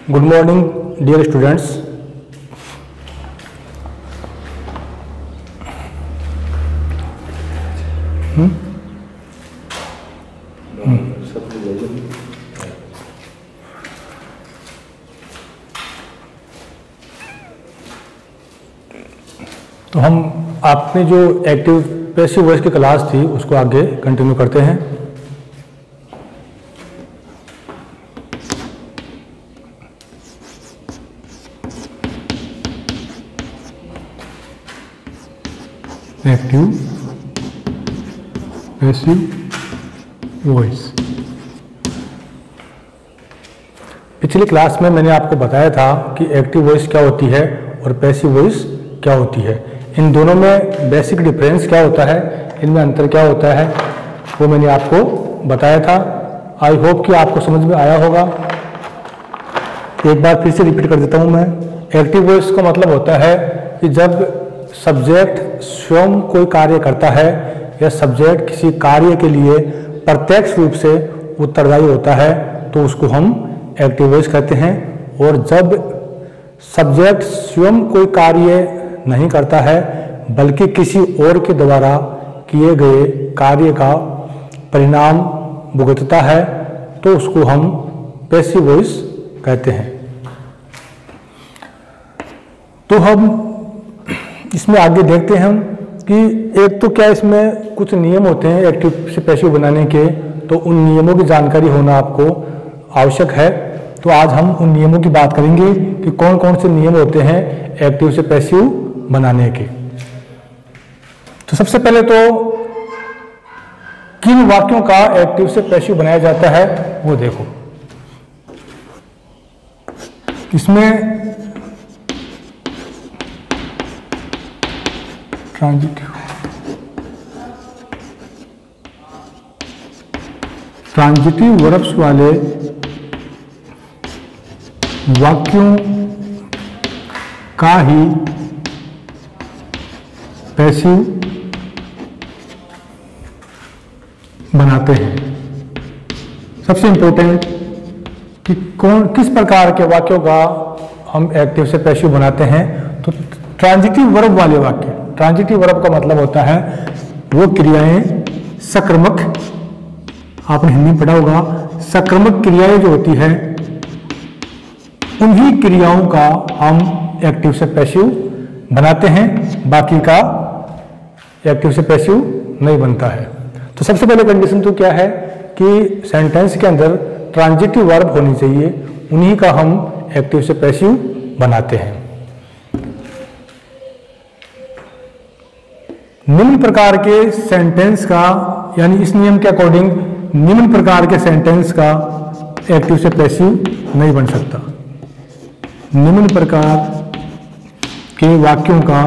Good morning dear students. तो हम आपने जो एक्टिव पैसिव वॉइस की क्लास थी उसको आगे कंटिन्यू करते हैं। Active passive voice. पिछली क्लास में मैंने आपको बताया था कि एक्टिव वॉइस क्या होती है और पैसिव वॉइस क्या होती है। इन दोनों में बेसिक डिफरेंस क्या होता है, इनमें अंतर क्या होता है, वो मैंने आपको बताया था। आई होप कि आपको समझ में आया होगा। एक बार फिर से रिपीट कर देता हूँ मैं। एक्टिव वॉइस का मतलब होता है कि जब सब्जेक्ट स्वयं कोई कार्य करता है या सब्जेक्ट किसी कार्य के लिए प्रत्यक्ष रूप से उत्तरदायी होता है तो उसको हम एक्टिव वॉइस कहते हैं। और जब सब्जेक्ट स्वयं कोई कार्य नहीं करता है बल्कि किसी और के द्वारा किए गए कार्य का परिणाम भुगतता है तो उसको हम पैसिव वॉइस कहते हैं। तो हम इसमें आगे देखते हैं कि एक तो क्या इसमें कुछ नियम होते हैं एक्टिव से पैसिव बनाने के, तो उन नियमों की जानकारी होना आपको आवश्यक है। तो आज हम उन नियमों की बात करेंगे कि कौन कौन से नियम होते हैं एक्टिव से पैसिव बनाने के। तो सबसे पहले तो किन वाक्यों का एक्टिव से पैसिव बनाया जाता है वो देखो। इसमें ट्रांजिटिव वर्ब्स वाले वाक्यों का ही पैसिव बनाते हैं। सबसे इंपॉर्टेंट कि किस प्रकार के वाक्यों का हम एक्टिव से पैसिव बनाते हैं। तो ट्रांजिटिव वर्ब वाले वाक्य, ट्रांजिटिव वर्ब का मतलब होता है वो क्रियाएं सक्रमक, आपने हिंदी में पढ़ा होगा, सक्रमक क्रियाएं जो होती है उन्हीं क्रियाओं का हम एक्टिव से पैसिव बनाते हैं, बाकी का एक्टिव से पैसिव नहीं बनता है। तो सबसे पहले कंडीशन तो क्या है कि सेंटेंस के अंदर ट्रांजिटिव वर्ब होनी चाहिए, उन्हीं का हम एक्टिव से पैसिव बनाते हैं। निम्न प्रकार के सेंटेंस का, यानी इस नियम के अकॉर्डिंग निम्न प्रकार के सेंटेंस का एक्टिव से पैसिव नहीं बन सकता। निम्न प्रकार के वाक्यों का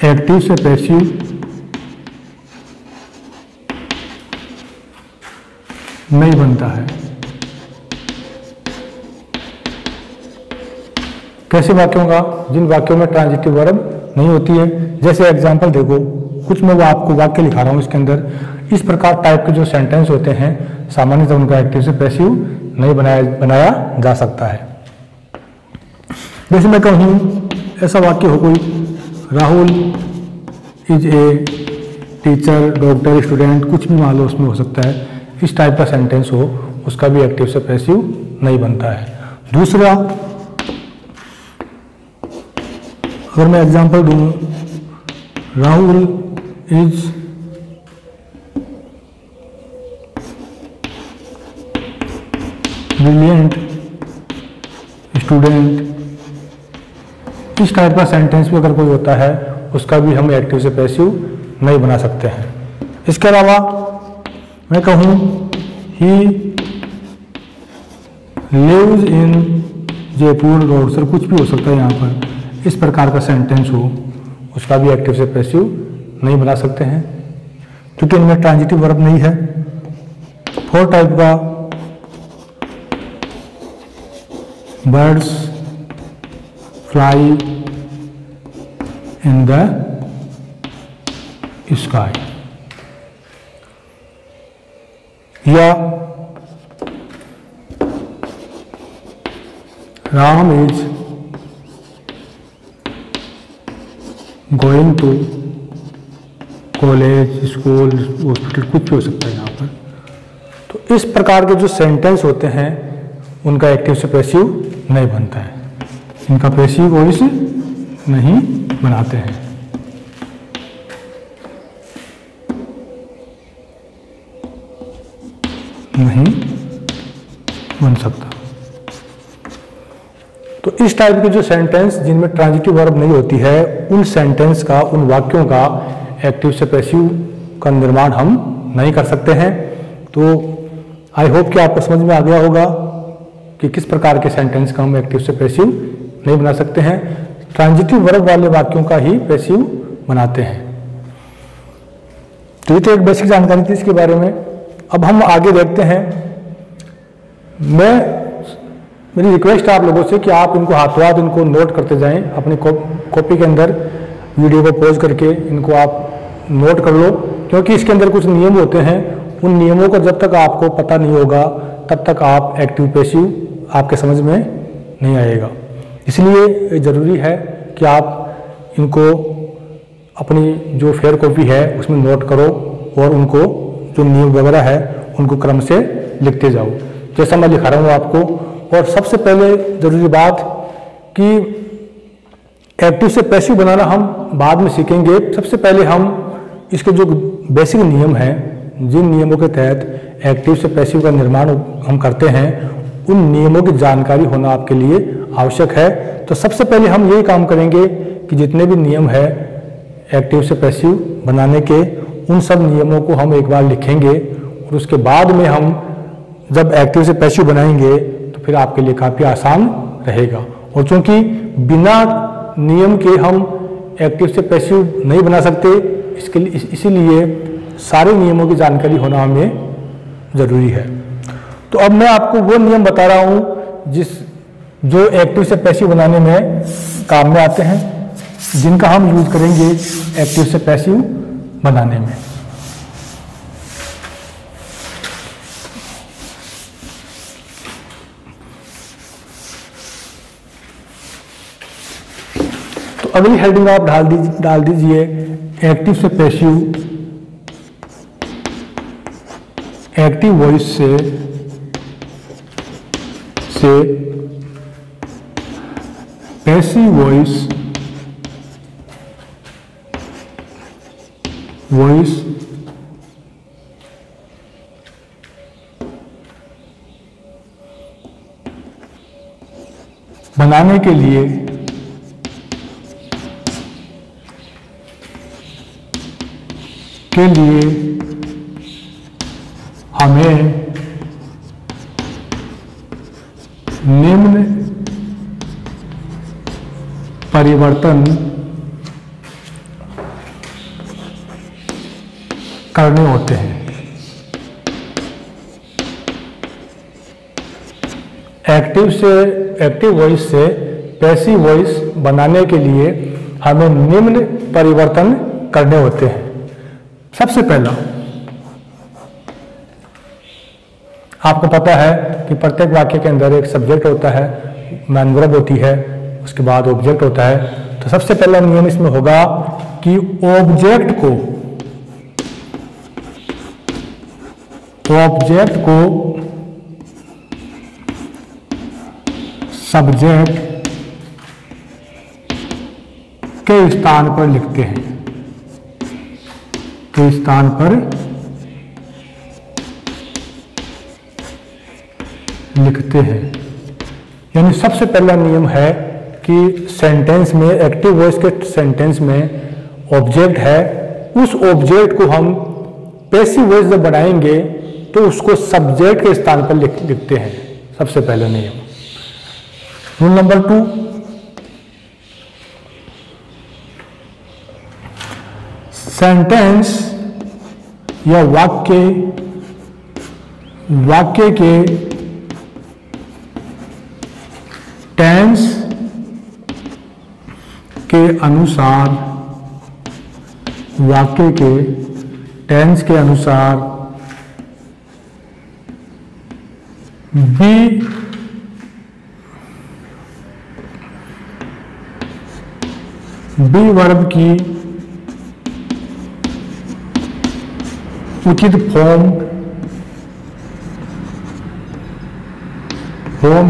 एक्टिव से पैसिव नहीं बनता है। कैसे वाक्यों का? जिन वाक्यों में ट्रांजिटिव वर्ब नहीं होती है। जैसे एग्जांपल देखो, कुछ मैं वो आपको वाक्य लिखा रहा हूं, इसके अंदर इस प्रकार टाइप के जो सेंटेंस होते हैं सामान्यतः उनका एक्टिव से पैसिव नहीं बनाया जा सकता है। जैसे मैं कहूँ, ऐसा वाक्य हो कोई, Rahul is a teacher, doctor, student, कुछ भी मान लो उसमें हो सकता है। इस टाइप का सेंटेंस हो, उसका भी एक्टिव से पैसिव नहीं बनता है। दूसरा, अगर मैं एग्जांपल दूं, राहुल इज ब्रिलियंट स्टूडेंट, इस टाइप का सेंटेंस भी अगर कोई होता है उसका भी हम एक्टिव से पैसिव नहीं बना सकते हैं। इसके अलावा मैं कहूँ he lives in Jaipur road, sir कुछ भी हो सकता है यहाँ पर, इस प्रकार का सेंटेंस हो, उसका भी एक्टिव से पैसिव नहीं बना सकते हैं क्योंकि इनमें ट्रांजिटिव वर्ब नहीं है। फोर्थ टाइप का, birds fly in the sky, या Ram is going to college, school, hospital, कुछ भी हो सकता है यहाँ पर। तो इस प्रकार के जो सेंटेंस होते हैं उनका एक्टिव से पैसिव नहीं बनता है, इनका पैसिव वॉइस नहीं बनाते हैं। नहीं बन सकता। तो इस टाइप के जो सेंटेंस जिनमें ट्रांजिटिव वर्ब नहीं होती है, उन सेंटेंस का, उन वाक्यों का एक्टिव से पैसिव का निर्माण हम नहीं कर सकते हैं। तो आई होप कि आपको समझ में आ गया होगा कि किस प्रकार के सेंटेंस का हम एक्टिव से पैसिव नहीं बना सकते हैं। ट्रांजिटिव वर्ब वाले वाक्यों का ही पैसिव बनाते हैं। तो ये तो एक बेसिक जानकारी थी इसके बारे में। अब हम आगे देखते हैं। मेरी रिक्वेस्ट है आप लोगों से कि आप इनको हाथों हाथ इनको नोट करते जाएं, अपनी कॉपी के अंदर वीडियो को पॉज करके इनको आप नोट कर लो, क्योंकि इसके अंदर कुछ नियम होते हैं। उन नियमों को जब तक आपको पता नहीं होगा तब तक आप एक्टिव पैसिव आपके समझ में नहीं आएगा। इसलिए ज़रूरी है कि आप इनको अपनी जो फेयर कॉपी है उसमें नोट करो और उनको जो नियम वगैरह है उनको क्रम से लिखते जाओ, जैसा मैं लिखा रहा हूँ आपको। और सबसे पहले ज़रूरी बात कि एक्टिव से पैसिव बनाना हम बाद में सीखेंगे। सबसे पहले हम इसके जो बेसिक नियम हैं, जिन नियमों के तहत एक्टिव से पैसिव का निर्माण हम करते हैं, उन नियमों की जानकारी होना आपके लिए आवश्यक है। तो सबसे पहले हम यही काम करेंगे कि जितने भी नियम है एक्टिव से पैसिव बनाने के, उन सब नियमों को हम एक बार लिखेंगे और उसके बाद में हम जब एक्टिव से पैसिव बनाएंगे तो फिर आपके लिए काफ़ी आसान रहेगा। और चूंकि बिना नियम के हम एक्टिव से पैसिव नहीं बना सकते, इसीलिए सारे नियमों की जानकारी होना हमें ज़रूरी है। तो अब मैं आपको वो नियम बता रहा हूँ जो एक्टिव से पैसिव बनाने में काम में आते हैं, जिनका हम यूज करेंगे एक्टिव से पैसिव बनाने में। तो अगली हेडिंग आप डाल दीजिए एक्टिव से पैसिव, एक्टिव वॉइस से पैसिव वॉइस बनाने के लिए हमें निम्न परिवर्तन करने होते हैं। एक्टिव वॉइस से पैसिव वॉइस बनाने के लिए हमें निम्न परिवर्तन करने होते हैं। सबसे पहला, आपको पता है कि प्रत्येक वाक्य के अंदर एक सब्जेक्ट होता है, मैन वर्ब होती है, उसके बाद ऑब्जेक्ट होता है। तो सबसे पहला नियम इसमें होगा कि ऑब्जेक्ट को सब्जेक्ट के स्थान पर लिखते हैं, के स्थान पर लिखते हैं। यानी सबसे पहला नियम है कि सेंटेंस में, एक्टिव वॉइस के सेंटेंस में ऑब्जेक्ट है, उस ऑब्जेक्ट को हम पैसिव वॉइस जब बनाएंगे तो उसको सब्जेक्ट के स्थान पर लिखते हैं। सबसे पहला नियम। रूल नंबर 2, सेंटेंस या वाक्य के टेंस के अनुसार, वाक्य के टेंस के अनुसार बी वर्ब की उचित फॉर्म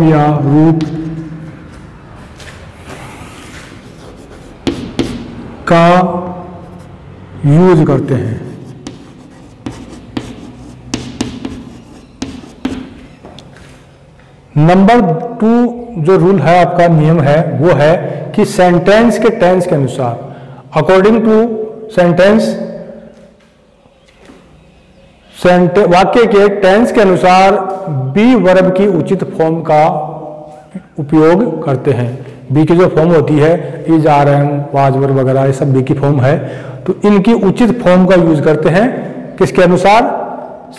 या रूप का यूज करते हैं। नंबर 2 जो रूल है आपका, नियम है, वो है कि सेंटेंस के टेंस के अनुसार, अकॉर्डिंग टू सेंटेंस, वाक्य के टेंस के अनुसार बी वर्ब की उचित फॉर्म का उपयोग करते हैं। बी की जो फॉर्म होती है, इज, आर, एम, वाज, वर वगैरह, ये सब बी की फॉर्म है। तो इनकी उचित फॉर्म का यूज करते हैं किसके अनुसार?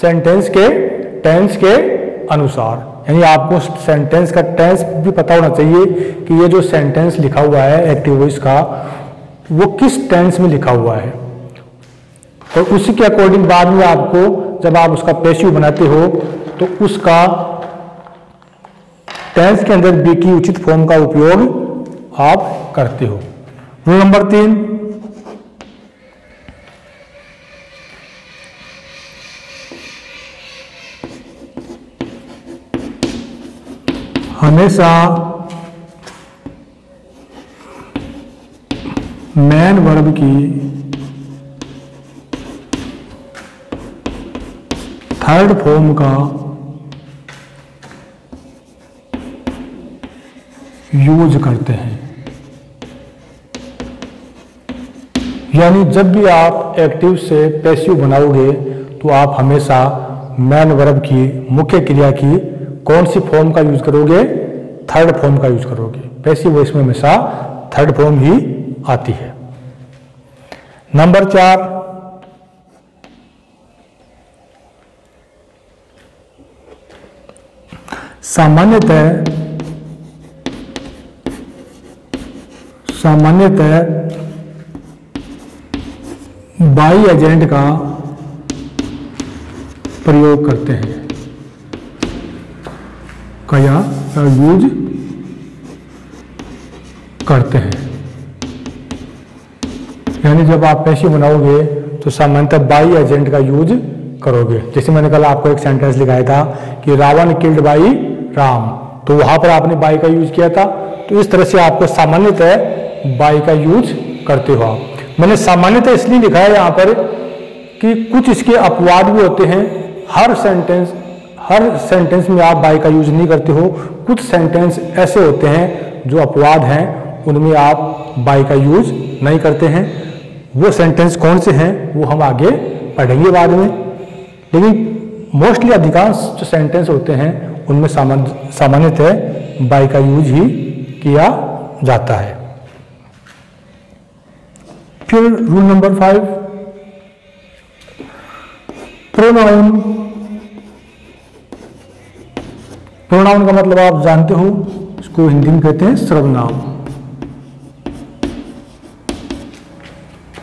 सेंटेंस के टेंस के अनुसार। यानी आपको सेंटेंस का टेंस भी पता होना चाहिए कि ये जो सेंटेंस लिखा हुआ है एक्टिव वॉइस का, वो किस टेंस में लिखा हुआ है, और उसी के अकॉर्डिंग बाद में आपको जब आप उसका पैसिव बनाते हो तो उसका टेंस के अंदर बी की उचित फॉर्म का उपयोग आप करते हो। रूल नंबर 3, हमेशा मैन वर्ब की थर्ड फॉर्म का यूज करते हैं। यानी जब भी आप एक्टिव से पैसिव बनाओगे तो आप हमेशा मैन वर्ब की मुख्य क्रिया की कौन सी फॉर्म का यूज करोगे? थर्ड फॉर्म का यूज करोगे। पैसिव वॉइस में हमेशा थर्ड फॉर्म ही आती है। नंबर 4, सामान्यतः बाई एजेंट का प्रयोग करते हैं, या यूज करते हैं। यानी जब आप पैसिव बनाओगे तो सामान्यतः बाई एजेंट का यूज करोगे। जैसे मैंने कल आपको एक सेंटेंस लिखाया था कि रावण किल्ड बाई राम, तो वहां पर आपने बाई का यूज किया था। तो इस तरह से आपको सामान्यतः बाई का यूज करते हो आप। मैंने सामान्यतः इसलिए लिखा है यहाँ पर कि कुछ इसके अपवाद भी होते हैं। हर सेंटेंस में आप बाई का यूज नहीं करते हो। कुछ सेंटेंस ऐसे होते हैं जो अपवाद हैं, उनमें आप बाई का यूज नहीं करते हैं। वो सेंटेंस कौन से हैं वो हम आगे पढ़ेंगे बाद में, लेकिन मोस्टली अधिकांश जो सेंटेंस होते हैं उनमें सामान्यतः बाई का यूज ही किया जाता है। फिर रूल नंबर 5, प्रोनाउन। प्रोनाउन का मतलब आप जानते हो, इसको हिंदी में कहते हैं सर्वनाम।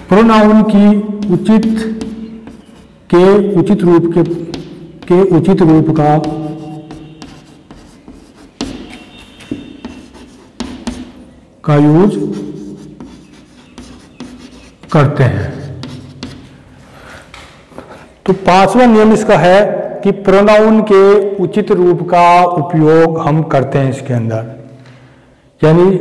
प्रोनाउन की उचित रूप का यूज करते हैं। तो 5वां नियम इसका है कि प्रोनाउन के उचित रूप का उपयोग हम करते हैं इसके अंदर। यानी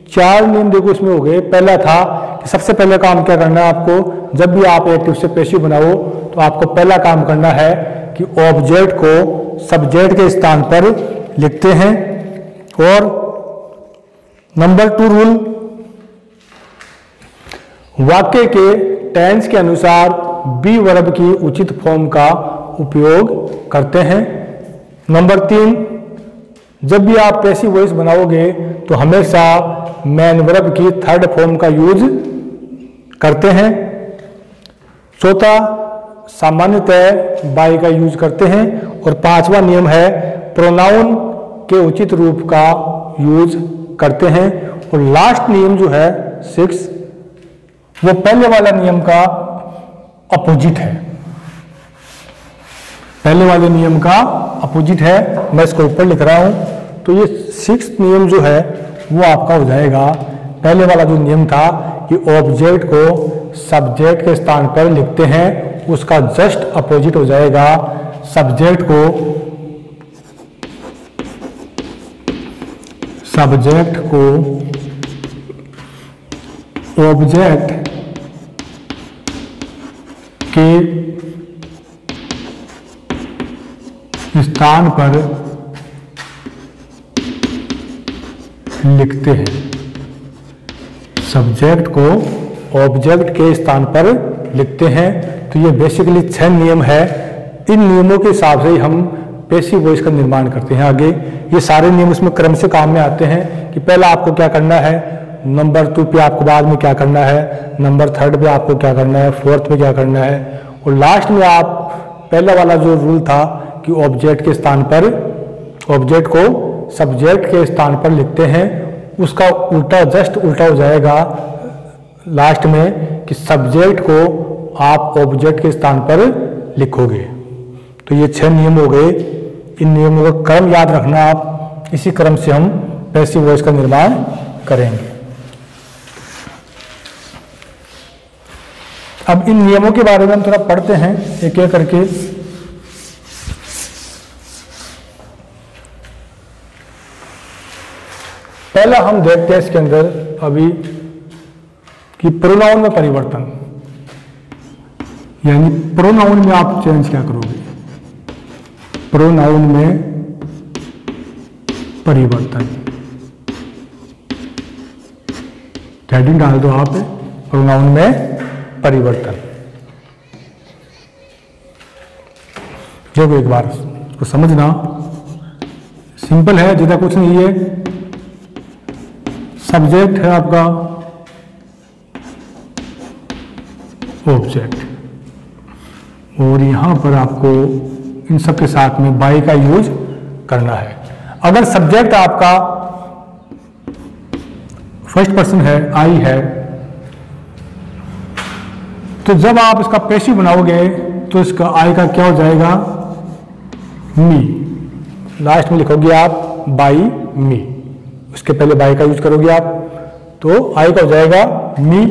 4 नियम देखो इसमें हो गए। पहला था कि सबसे पहले काम क्या करना है आपको, जब भी आप एक्टिव से पैसिव बनाओ तो आपको पहला काम करना है कि ऑब्जेक्ट को सब्जेक्ट के स्थान पर लिखते हैं। और नंबर 2 रूल, वाक्य के टेंस के अनुसार बी वर्ब की उचित फॉर्म का उपयोग करते हैं। नंबर 3, जब भी आप पैसिव वॉइस बनाओगे तो हमेशा मैन वर्ब की थर्ड फॉर्म का यूज करते हैं। चौथा, सामान्यतः बाई का यूज करते हैं। और 5वां नियम है प्रोनाउन के उचित रूप का यूज करते हैं। और लास्ट नियम जो है 6, वो पहले वाला नियम का अपोजिट है। पहले वाले नियम का अपोजिट है, मैं इसको ऊपर लिख रहा हूँ। तो ये 6th नियम जो है वो आपका हो जाएगा, पहले वाला जो नियम था कि ऑब्जेक्ट को सब्जेक्ट के स्थान पर लिखते हैं, उसका जस्ट अपोजिट हो जाएगा सब्जेक्ट को ऑब्जेक्ट के स्थान पर लिखते हैं। सब्जेक्ट को ऑब्जेक्ट के स्थान पर लिखते हैं। तो ये बेसिकली 6 नियम है। इन नियमों के हिसाब से ही हम पैसिव वॉइस का निर्माण करते हैं। आगे ये सारे नियम उसमें क्रम से काम में आते हैं कि पहला आपको क्या करना है, नंबर 2 पे आपको बाद में क्या करना है, नंबर 3 पे आपको क्या करना है, 4th पे क्या करना है, और लास्ट में आप पहला वाला जो रूल था कि ऑब्जेक्ट के स्थान पर, ऑब्जेक्ट को सब्जेक्ट के स्थान पर लिखते हैं, उसका उल्टा, जस्ट उल्टा हो जाएगा लास्ट में कि सब्जेक्ट को आप ऑब्जेक्ट के स्थान पर लिखोगे। तो ये 6 नियम हो गए। इन नियमों का क्रम याद रखना आप, इसी क्रम से हम पैसिव वॉइस का निर्माण करेंगे। अब इन नियमों के बारे में हम थोड़ा पढ़ते हैं एक एक करके। पहला हम देखते हैं इसके अंदर अभी कि प्रोनाउन में परिवर्तन, यानी प्रोनाउन में आप चेंज क्या करोगे, प्रोनाउन में परिवर्तन। हेडिंग डाल दो आप, प्रोनाउन में परिवर्तन। जो एक बार उसको समझना, सिंपल है, ज्यादा कुछ नहीं है। सब्जेक्ट है आपका ऑब्जेक्ट, और यहां पर आपको इन सब के साथ में बाई का यूज करना है। अगर सब्जेक्ट आपका फर्स्ट पर्सन है, आई है, तो जब आप इसका पैसिव बनाओगे तो इसका आई का क्या हो जाएगा, मी। लास्ट में लिखोगे आप बाई मी, उसके पहले बाई का यूज करोगे आप, तो आई का हो जाएगा मी।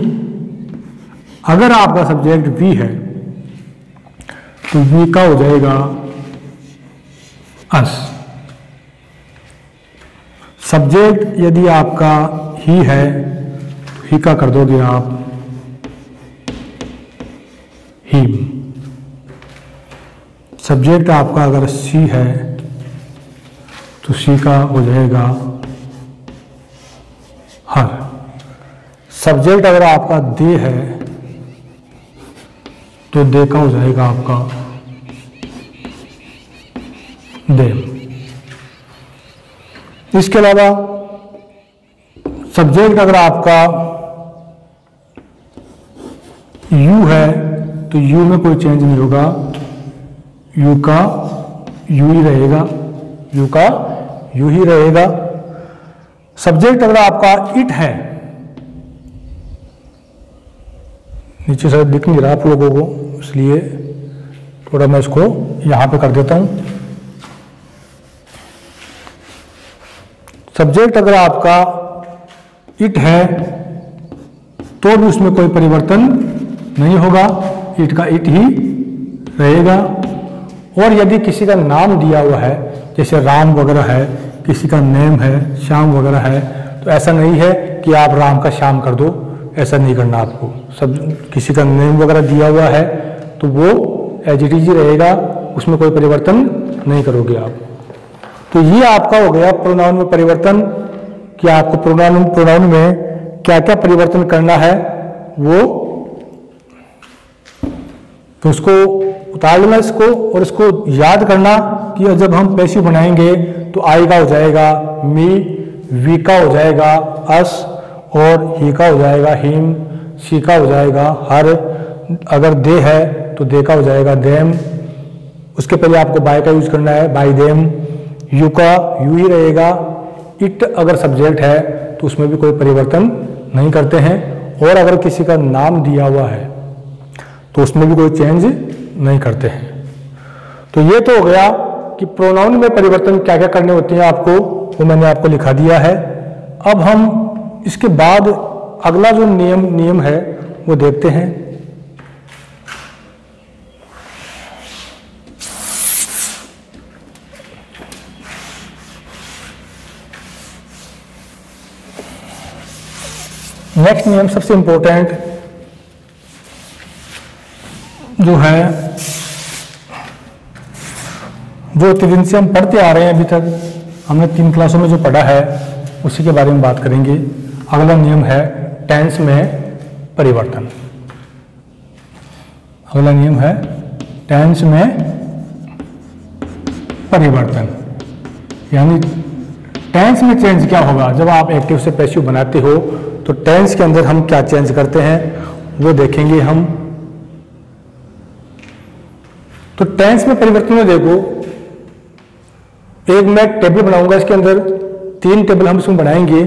अगर आपका सब्जेक्ट वी है तो वी का हो जाएगा अस। सब्जेक्ट यदि आपका ही है तो ही का कर दोगे आप हिम। सब्जेक्ट आपका अगर सी है तो सी का हो जाएगा हर। सब्जेक्ट अगर आपका दे है तो दे का हो जाएगा आपका देम। इसके अलावा सब्जेक्ट अगर आपका यू है तो यू में कोई चेंज नहीं होगा, यू का यू ही रहेगा, यू का यू ही रहेगा। सब्जेक्ट अगर आपका इट है, नीचे से दिख नहीं रहा आप लोगों को, इसलिए थोड़ा मैं इसको यहां पे कर देता हूं। सब्जेक्ट अगर आपका इट है तो भी उसमें कोई परिवर्तन नहीं होगा, इट का इट ही रहेगा। और यदि किसी का नाम दिया हुआ है, जैसे राम वगैरह है, किसी का नेम है, श्याम वगैरह है, तो ऐसा नहीं है कि आप राम का श्याम कर दो, ऐसा नहीं करना आपको। सब किसी का नेम वगैरह दिया हुआ है तो वो एज इट इज ही रहेगा, उसमें कोई परिवर्तन नहीं करोगे आप। तो ये आपका हो गया प्रोनाउन में परिवर्तन, कि आपको प्रोनाउन में क्या क्या परिवर्तन करना है वो, तो उसको उतार लेना इसको, और इसको याद करना कि जब हम पैसिव बनाएंगे तो आई का हो जाएगा मी, वी का हो जाएगा अस, और ही का हो जाएगा हिम, सी का हो जाएगा हर। अगर दे है तो दे का हो जाएगा देम। उसके पहले आपको बाय का यूज करना है, बाय देम। यू का यू ही रहेगा। इट अगर सब्जेक्ट है तो उसमें भी कोई परिवर्तन नहीं करते हैं। और अगर किसी का नाम दिया हुआ है तो उसमें भी कोई चेंज नहीं करते हैं। तो ये तो हो गया कि प्रोनाउन में परिवर्तन क्या क्या करने होते हैं आपको, वो मैंने आपको लिखा दिया है। अब हम इसके बाद अगला जो नियम है वो देखते हैं। नेक्स्ट नियम सबसे इंपॉर्टेंट जो है, जो 3 दिन से हम पढ़ते आ रहे हैं, अभी तक हमने 3 क्लासों में जो पढ़ा है उसी के बारे में बात करेंगे। अगला नियम है टेंस में परिवर्तन। अगला नियम है टेंस में परिवर्तन, यानी टेंस में चेंज क्या होगा जब आप एक्टिव से पैसिव बनाते हो, तो टेंस के अंदर हम क्या चेंज करते हैं वो देखेंगे हम। तो टेंस में परिवर्तन में देखो, एक मैं टेबल बनाऊंगा, इसके अंदर 3 टेबल हम इसमें बनाएंगे,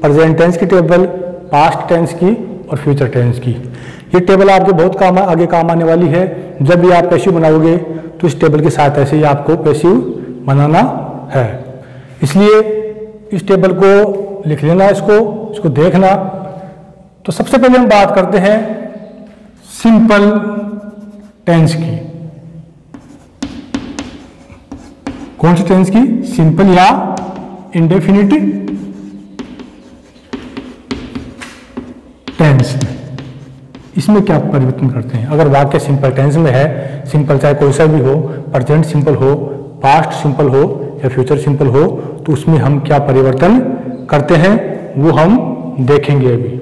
प्रेजेंट टेंस की टेबल, पास्ट टेंस की और फ्यूचर टेंस की। ये टेबल आपके बहुत आगे काम आने वाली है। जब भी आप पैसिव बनाओगे तो इस टेबल के साथ ऐसे ही आपको पैसिव बनाना है, इसलिए इस टेबल को लिख लेना, इसको देखना। तो सबसे पहले हम बात करते हैं सिंपल टेंस की। कौन सी टेंस की? सिंपल या इंडेफिनिट टेंस। इसमें क्या परिवर्तन करते हैं? अगर वाक्य सिंपल टेंस में है, सिंपल चाहे कोई सा भी हो, प्रेजेंट सिंपल हो, पास्ट सिंपल हो या फ्यूचर सिंपल हो, तो उसमें हम क्या परिवर्तन करते हैं वो हम देखेंगे अभी।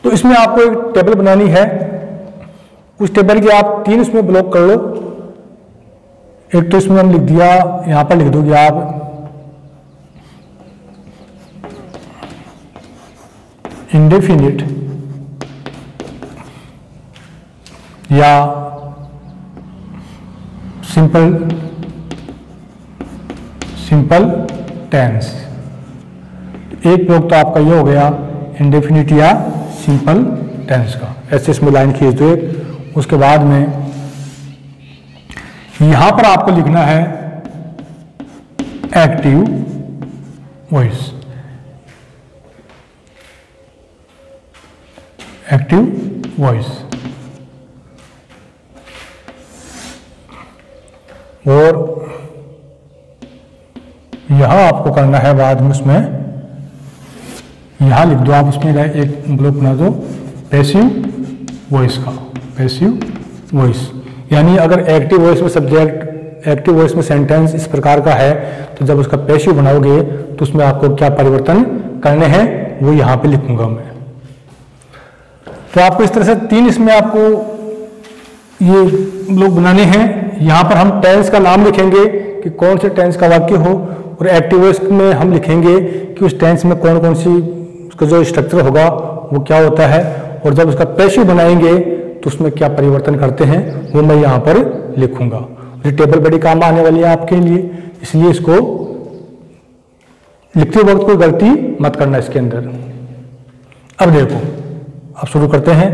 तो इसमें आपको एक टेबल बनानी है, उस टेबल के आप 3 इसमें ब्लॉक कर लो। एक तो इसमें हम लिख दिया, यहां पर लिख दोगे आप इंडेफिनिट या सिंपल टेंस। एक ब्लॉक तो आपका ये हो गया इंडेफिनिट या सिंपल टेंस का, ऐसे इसमें लाइन खींच दो एक। उसके बाद में यहां पर आपको लिखना है एक्टिव वॉइस। एक्टिव वॉइस और यहां आपको करना है बाद में, उसमें यहां लिख दो आप, उसमें एक ब्लॉक बना दो पैसिव वॉइस का। पैसिव वॉइस यानी अगर एक्टिव वॉइस में सब्जेक्ट, एक्टिव वॉइस में सेंटेंस इस प्रकार का है, तो जब उसका पैसिव बनाओगे तो उसमें आपको क्या परिवर्तन करने हैं वो यहां पे लिखूंगा मैं। तो आपको इस तरह से 3 इसमें आपको ये ब्लॉक बनाने हैं। यहां पर हम टेंस का नाम लिखेंगे कि कौन से टेंस का वाक्य हो, और एक्टिव वॉइस में हम लिखेंगे कि उस टेंस में कौन कौन सी उसका जो स्ट्रक्चर होगा वो क्या होता है, और जब उसका पैसिव बनाएंगे तो उसमें क्या परिवर्तन करते हैं वो मैं यहाँ पर लिखूंगा। ये टेबल बड़ी काम आने वाली है आपके लिए, इसलिए इसको लिखते वक्त कोई गलती मत करना इसके अंदर। अब देखो, अब शुरू करते हैं।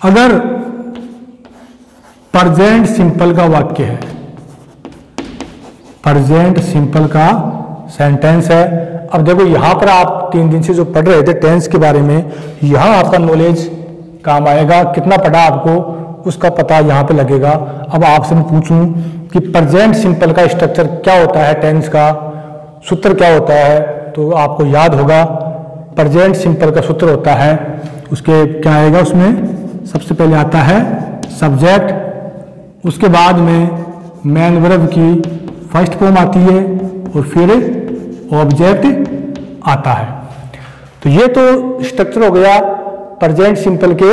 अगर प्रेजेंट सिंपल का वाक्य है, प्रेजेंट सिंपल का सेंटेंस है। अब देखो यहां पर आप 3 दिन से जो पढ़ रहे थे टेंस के बारे में, यहां आपका नॉलेज काम आएगा। कितना पढ़ा आपको उसका पता यहां पे लगेगा। अब आपसे मैं पूछूं कि प्रेजेंट सिंपल का स्ट्रक्चर क्या होता है, टेंस का सूत्र क्या होता है, तो आपको याद होगा प्रेजेंट सिंपल का सूत्र होता है, उसके क्या आएगा, उसमें सबसे पहले आता है सब्जेक्ट, उसके बाद में मेन वर्ब की फर्स्ट फॉर्म आती है और फिर ऑब्जेक्ट आता है। तो ये तो स्ट्रक्चर हो गया प्रेजेंट सिंपल के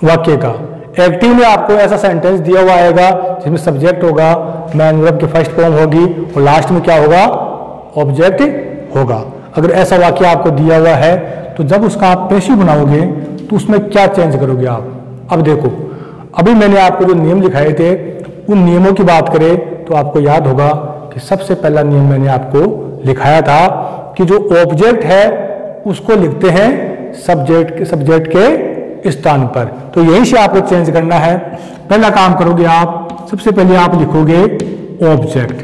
वाक्य का। एक्टिव में आपको ऐसा सेंटेंस दिया हुआ आएगा जिसमें सब्जेक्ट होगा, मेन वर्ब की फर्स्ट फॉर्म होगी और लास्ट में क्या होगा, ऑब्जेक्ट होगा। अगर ऐसा वाक्य आपको दिया हुआ है तो जब उसका आप पैसिव बनाओगे तो उसमें क्या चेंज करोगे आप। अब देखो, अभी मैंने आपको जो नियम लिखाए थे उन नियमों की बात करें तो आपको याद होगा कि सबसे पहला नियम मैंने आपको लिखाया था कि जो ऑब्जेक्ट है उसको लिखते हैं सब्जेक्ट के स्थान पर। तो यहीं से आपको चेंज करना है। पहला काम करोगे आप, सबसे पहले आप लिखोगे ऑब्जेक्ट।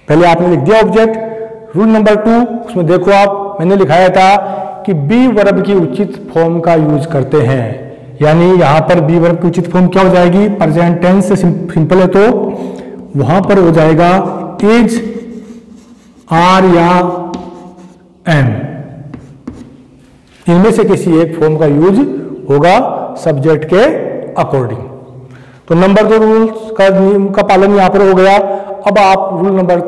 पहले आपने लिख दिया ऑब्जेक्ट। रूल नंबर 2, उसमें देखो आप, मैंने लिखाया था कि बी वर्ब की उचित फॉर्म का यूज करते हैं। यानी यहां पर बी वर्ब की उचित फॉर्म क्या हो जाएगी, प्रेजेंट टेंस से सिंपल है तो वहां पर हो जाएगा इज, आर या एम, इनमें से किसी एक फॉर्म का यूज होगा सब्जेक्ट के अकॉर्डिंग। तो नंबर 2 रूल का नियम का पालन यहां पर हो गया। अब आप रूल नंबर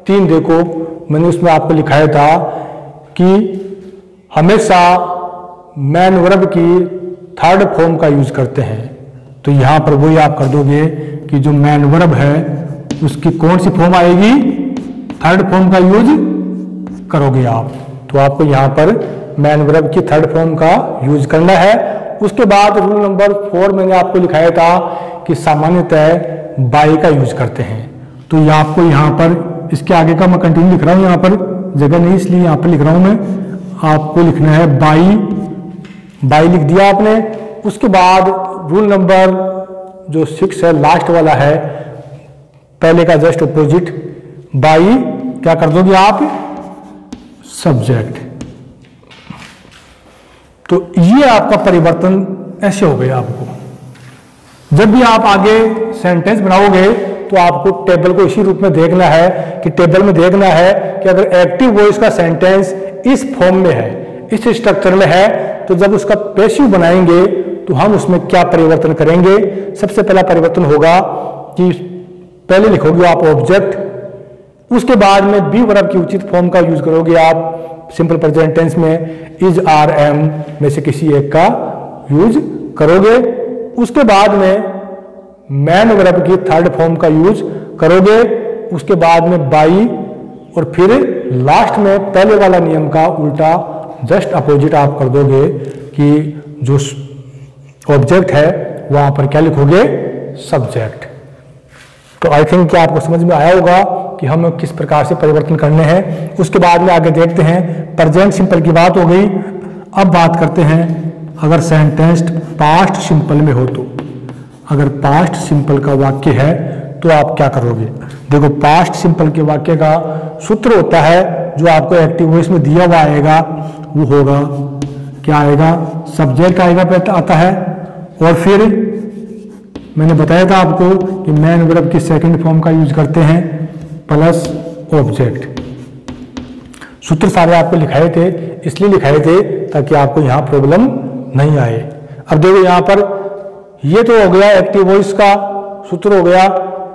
3 देखो, मैंने उसमें आपको लिखाया था कि हमेशा मैन वर्ब की थर्ड फॉर्म का यूज करते हैं। तो यहां पर वही आप कर दोगे कि जो मैन वर्ब है उसकी कौन सी फॉर्म आएगी, थर्ड फॉर्म का यूज करोगे आप। तो आपको यहां पर मैन वर्ब की थर्ड फॉर्म का यूज करना है। उसके बाद रूल नंबर 4 मैंने आपको लिखाया था कि सामान्यतः बाई का यूज करते हैं। तो ये आपको यहाँ पर, इसके आगे का मैं कंटिन्यू लिख रहा हूँ, यहाँ पर जगह नहीं इसलिए यहाँ पर लिख रहा हूँ मैं। आपको लिखना है बाई, बाई लिख दिया आपने। उसके बाद रूल नंबर जो 6 है, लास्ट वाला है, पहले का जस्ट अपोजिट, बाई क्या कर दोगे आप, सब्जेक्ट। तो ये आपका परिवर्तन ऐसे हो गया। आपको जब भी आप आगे सेंटेंस बनाओगे तो आपको टेबल को इसी रूप में देखना है कि टेबल में देखना है कि अगर एक्टिव वॉइस का सेंटेंस इस फॉर्म में है, इस स्ट्रक्चर में है, तो जब उसका पैसिव बनाएंगे तो हम उसमें क्या परिवर्तन करेंगे। सबसे पहला परिवर्तन होगा कि पहले लिखोगे आप ऑब्जेक्ट, उसके बाद में बी वर्ब की उचित फॉर्म का यूज करोगे आप सिंपल प्रेजेंट टेंस में, इज, आर, एम में से किसी एक का यूज करोगे। उसके बाद में मैन वर्ब की थर्ड फॉर्म का यूज करोगे। उसके बाद में बाई, और फिर लास्ट में पहले वाला नियम का उल्टा जस्ट अपोजिट आप कर दोगे कि जो ऑब्जेक्ट है वहां पर क्या लिखोगे, सब्जेक्ट। तो आई थिंक कि आपको समझ में आया होगा कि हम किस प्रकार से परिवर्तन करने हैं। उसके बाद में आगे देखते हैं, प्रेजेंट सिंपल की बात हो गई। अब बात करते हैं अगर सेंटेंस पास्ट सिंपल में हो तो। अगर पास्ट सिंपल का वाक्य है तो आप क्या करोगे। देखो, पास्ट सिंपल के वाक्य का सूत्र होता है जो आपको एक्टिव वॉइस में दिया हुआ आएगा, वो होगा क्या आएगा, सब्जेक्ट आएगा पहले आता है, और फिर मैंने बताया था आपको कि मैन वर्ब की सेकंड फॉर्म का यूज करते हैं प्लस ऑब्जेक्ट। सूत्र सारे आपको लिखाए थे, इसलिए लिखाए थे ताकि आपको यहां प्रॉब्लम नहीं आए। अब देखो यहां पर ये तो हो गया एक्टिव वॉइस का सूत्र हो गया।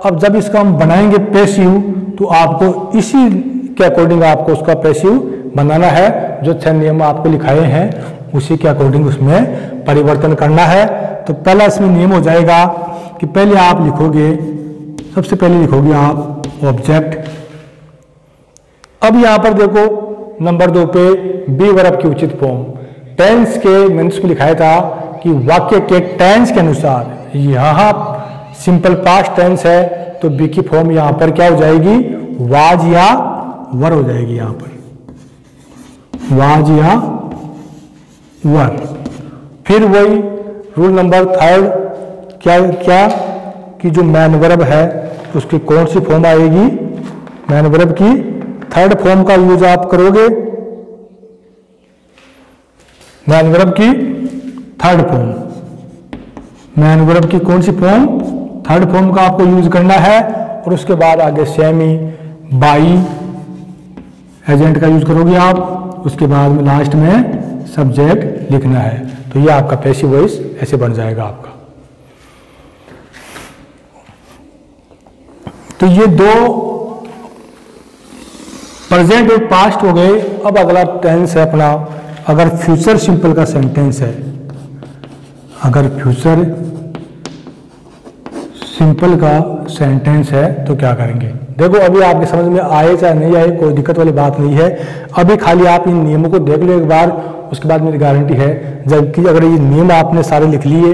अब जब इसका हम बनाएंगे पैसिव तो आपको इसी के अकॉर्डिंग आपको उसका पैसिव बनाना है। जो 6 नियम आपको लिखाए हैं उसी के अकॉर्डिंग उसमें परिवर्तन करना है। तो पहला इसमें नियम हो जाएगा कि पहले आप लिखोगे, सबसे पहले लिखोगे आप ऑब्जेक्ट। अब यहां पर देखो नंबर 2 पे बी वर्ब की उचित फॉर्म, टेंस के मैंने उसमें लिखाया था कि वाक्य के टेंस के अनुसार, यहां सिंपल पास्ट टेंस है तो बी की फॉर्म यहां पर क्या हो जाएगी, वाज या वर हो जाएगी। यहां पर वाज या वर। फिर वही रूल नंबर 3 क्या कि जो मैन वर्ब है उसकी कौन सी फॉर्म आएगी, मैन वर्ब की थर्ड फॉर्म का यूज आप करोगे। मैन वर्ब की थर्ड फॉर्म, मैन वर्ब की कौन सी फॉर्म, थर्ड फॉर्म का आपको यूज करना है। और उसके बाद आगे सेमी, बाई एजेंट का यूज करोगे आप। उसके बाद में लास्ट में सब्जेक्ट लिखना है। तो ये आपका पैसिव वॉइस ऐसे बन जाएगा आपका। तो ये 2 प्रेजेंट और पास्ट हो गए। अब अगला टेंस है अपना, अगर फ्यूचर सिंपल का सेंटेंस है, अगर फ्यूचर सिंपल का सेंटेंस है तो क्या करेंगे। देखो अभी आपके समझ में आए चाहे नहीं आए कोई दिक्कत वाली बात नहीं है। अभी खाली आप इन नियमों को देख लो एक बार, उसके बाद मेरी गारंटी है जबकि अगर ये नियम आपने सारे लिख लिए,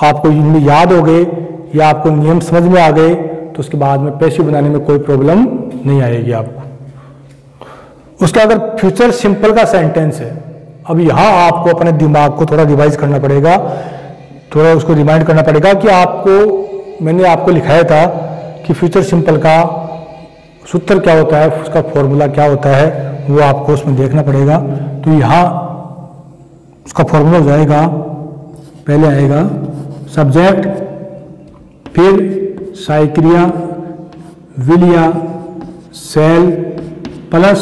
आपको इनमें याद हो गए या आपको नियम समझ में आ गए, तो उसके बाद में पैसिव बनाने में कोई प्रॉब्लम नहीं आएगी आपको। उसका अगर फ्यूचर सिंपल का सेंटेंस है, अब यहाँ आपको अपने दिमाग को थोड़ा रिवाइज करना पड़ेगा, थोड़ा उसको रिमाइंड करना पड़ेगा कि आपको मैंने आपको लिखाया था कि फ्यूचर सिंपल का सूत्र क्या होता है, उसका फॉर्मूला क्या होता है, वो आपको उसमें देखना पड़ेगा। तो यहाँ उसका फॉर्मूला हो जाएगा, पहले आएगा सब्जेक्ट, फिर साइक्रिया विलिया सेल प्लस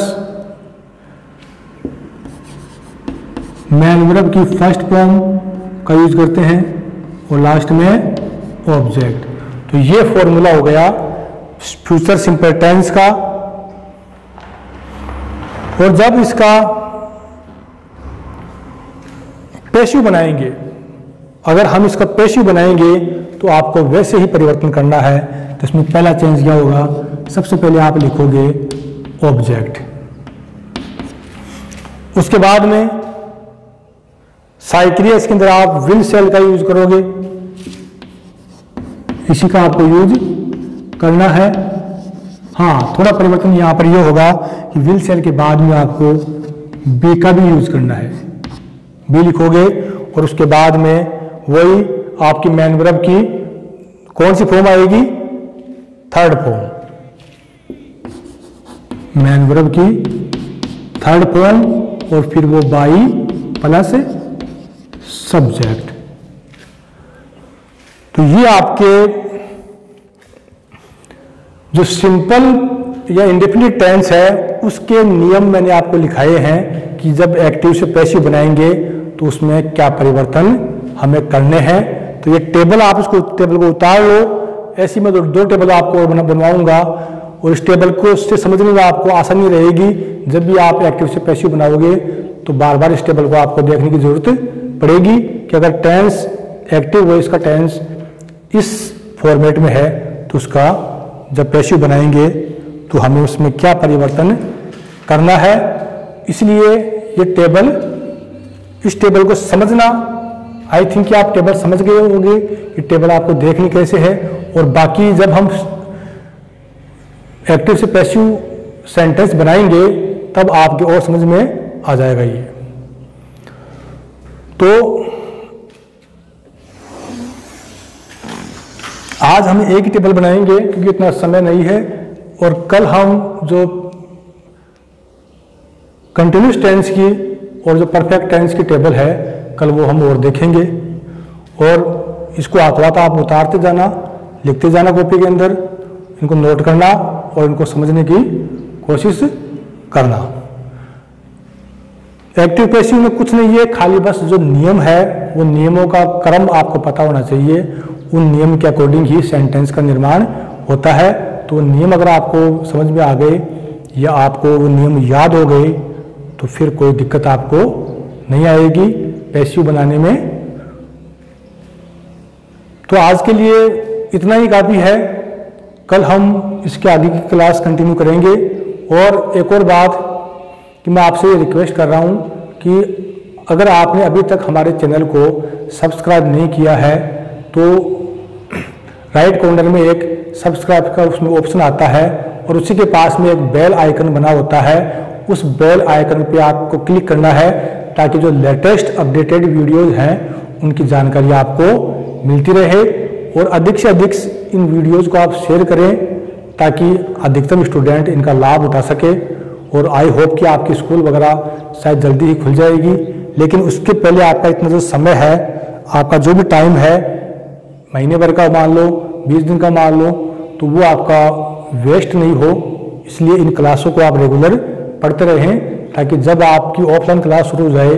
मैन वर्ब की फर्स्ट फॉर्म का यूज करते हैं और लास्ट में ऑब्जेक्ट। तो ये फॉर्मूला हो गया फ्यूचर सिंपल टेंस का। और जब इसका पैसिव बनाएंगे, अगर हम इसका पैसिव बनाएंगे तो आपको वैसे ही परिवर्तन करना है। तो इसमें पहला चेंज क्या होगा, सबसे पहले आप लिखोगे ऑब्जेक्ट, उसके बाद में साइक्रिया, इसके अंदर आप विल सेल का यूज करोगे, इसी का आपको यूज करना है। हाँ, थोड़ा परिवर्तन यहां पर यह होगा कि विल सेल के बाद में आपको बी का भी यूज करना है, बी लिखोगे और उसके बाद में वही आपकी मैन वर्ब की कौन सी फॉर्म आएगी, थर्ड फॉर्म, मैन वर्ब की थर्ड फॉर्म, और फिर वो बाई प्लस सब्जेक्ट। तो ये आपके जो सिंपल या इंडेफिनिट टेंस है उसके नियम मैंने आपको लिखाए हैं कि जब एक्टिव से पैसिव बनाएंगे तो उसमें क्या परिवर्तन हमें करने हैं। तो ये टेबल, आप इसको टेबल को उतार लो, ऐसी मैं दो टेबल आपको बनवाऊंगा और इस टेबल को उससे समझने में आपको आसानी रहेगी। जब भी आप एक्टिव से पैसिव बनाओगे तो बार बार इस टेबल को आपको देखने की जरूरत पड़ेगी कि अगर टेंस एक्टिव वॉइस का टेंस इस फॉर्मेट में है तो उसका जब पैसिव बनाएंगे तो हमें उसमें क्या परिवर्तन करना है। इसलिए ये टेबल, इस टेबल को समझना, आई थिंक कि आप टेबल समझ गए होंगे, ये टेबल आपको देखनी कैसे है। और बाकी जब हम एक्टिव से पैसिव सेंटेंस बनाएंगे तब आपके और समझ में आ जाएगा ये। तो आज हम एक ही टेबल बनाएंगे क्योंकि इतना समय नहीं है, और कल हम जो कंटिन्यूस टेंस की और जो परफेक्ट टेंस की टेबल है कल वो हम और देखेंगे। और इसको हाथ आप उतारते जाना, लिखते जाना कॉपी के अंदर, इनको नोट करना और इनको समझने की कोशिश करना। एक्टिव पैसिव में कुछ नहीं है, खाली बस जो नियम है वो नियमों का क्रम आपको पता होना चाहिए, उन नियम के अकॉर्डिंग ही सेंटेंस का निर्माण होता है। तो नियम अगर आपको समझ में आ गए या आपको वो नियम याद हो गए तो फिर कोई दिक्कत आपको नहीं आएगी पैसिव बनाने में। तो आज के लिए इतना ही काफ़ी है, कल हम इसके आगे की क्लास कंटिन्यू करेंगे। और एक और बात कि मैं आपसे ये रिक्वेस्ट कर रहा हूँ कि अगर आपने अभी तक हमारे चैनल को सब्सक्राइब नहीं किया है तो राइट कॉर्नर में एक सब्सक्राइब का उसमें ऑप्शन आता है और उसी के पास में एक बेल आइकन बना होता है, उस बेल आइकन पे आपको क्लिक करना है ताकि जो लेटेस्ट अपडेटेड वीडियोज हैं उनकी जानकारी आपको मिलती रहे। और अधिक से अधिक इन वीडियोज़ को आप शेयर करें ताकि अधिकतम स्टूडेंट इनका लाभ उठा सके। और आई होप कि आपकी स्कूल वगैरह शायद जल्दी ही खुल जाएगी, लेकिन उसके पहले आपका इतना जो समय है, आपका जो भी टाइम है, महीने भर का मान लो, 20 दिन का मान लो, तो वो आपका वेस्ट नहीं हो। इसलिए इन क्लासों को आप रेगुलर पढ़ते रहें ताकि जब आपकी ऑफलाइन क्लास शुरू हो जाए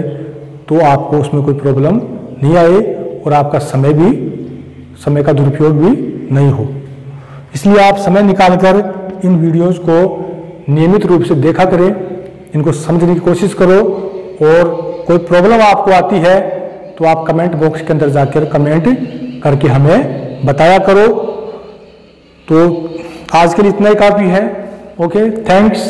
तो आपको उसमें कोई प्रॉब्लम नहीं आए और आपका समय का दुरुपयोग भी नहीं हो। इसलिए आप समय निकालकर इन वीडियोस को नियमित रूप से देखा करें, इनको समझने की कोशिश करो। और कोई प्रॉब्लम आपको आती है तो आप कमेंट बॉक्स के अंदर जाकर कमेंट करके हमें बताया करो। तो आज के लिए इतना ही काफ़ी है। Okay, thanks.